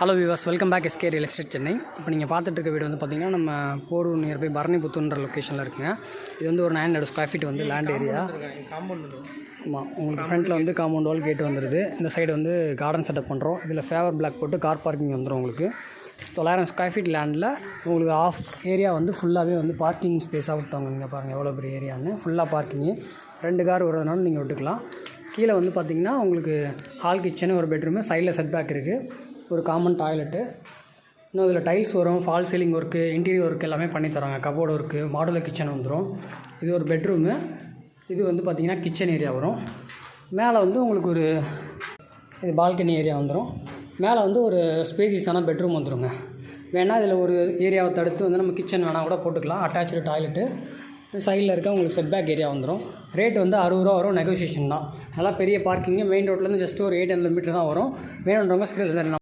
Hello viewers, welcome back SK real estate Chennai. இப்போ நீங்கள் பார்த்துட்டு இருக்க வீடு வந்து பார்த்திங்கன்னா நம்ம போரூர் நியர்பை பரணிபுத்தூர்ன்ற லொக்கேஷனில் இருக்குங்க. இது வந்து ஒரு 900 ஸ்கொயர் ஃபீட் வந்து லேண்ட் ஏரியா. ஆமாம், உங்களுக்கு ஃப்ரண்ட்டில் வந்து காம்பவுண்ட் வால் கேட்டு வந்துடுது. இந்த சைடு வந்து கார்டன் செட்டப் பண்ணுறோம். இதில் ஃபேவர் பிளாக் போட்டு கார் பார்க்கிங் வந்துடும். உங்களுக்கு 900 ஸ்கொயர் ஃபீட் லேண்டில் உங்களுக்கு ஆஃப் ஏரியா வந்து ஃபுல்லாகவே வந்து பார்க்கிங் ஸ்பேஸாக விட்டாங்க. நீங்கள் பாருங்கள் எவ்வளோ பெரிய ஏரியான்னு. ஃபுல்லாக பார்க்கிங்கு 2 கார் வரதுனால நீங்கள் விட்டுக்கலாம். கீழே வந்து பார்த்திங்கன்னா உங்களுக்கு ஹால் கிச்சனு ஒரு பெட்ரூமு, சைடில் செட் பேக் இருக்குது, ஒரு காமன் டாய்லெட்டு. இன்னும் இதில் டைல்ஸ் வரும், fall ceiling work, interior work எல்லாமே பண்ணி தராங்க. கபோர்டு ஒர்க்கு, மாடுலர் கிச்சன் வந்துடும். இது ஒரு பெட்ரூமு. இது வந்து பார்த்திங்கன்னா கிச்சன் ஏரியா வரும். மேலே வந்து உங்களுக்கு ஒரு இது பால்கனி ஏரியா வந்துடும். மேலே வந்து ஒரு ஸ்பேசியஸான பெட்ரூம் வந்துடுங்க. வேணால் இதில் ஒரு ஏரியாவை தடுத்து வந்து நம்ம கிச்சன் வேணால் கூட போட்டுக்கலாம். Attach toilet. சைடில் இருக்க உங்களுக்கு செட்பேக் ஏரியா வந்துடும். ரேட் வந்து 60 ரூபா வரும். நெகோசியேஷன் தான். நல்லா பெரிய பார்க்கிங்கு. மெயின் ரோட்லேருந்து ஜஸ்ட் ஒரு 800 மீட்டர் தான் வரும். வேணுன்றவங்க ஸ்க்ரீனில்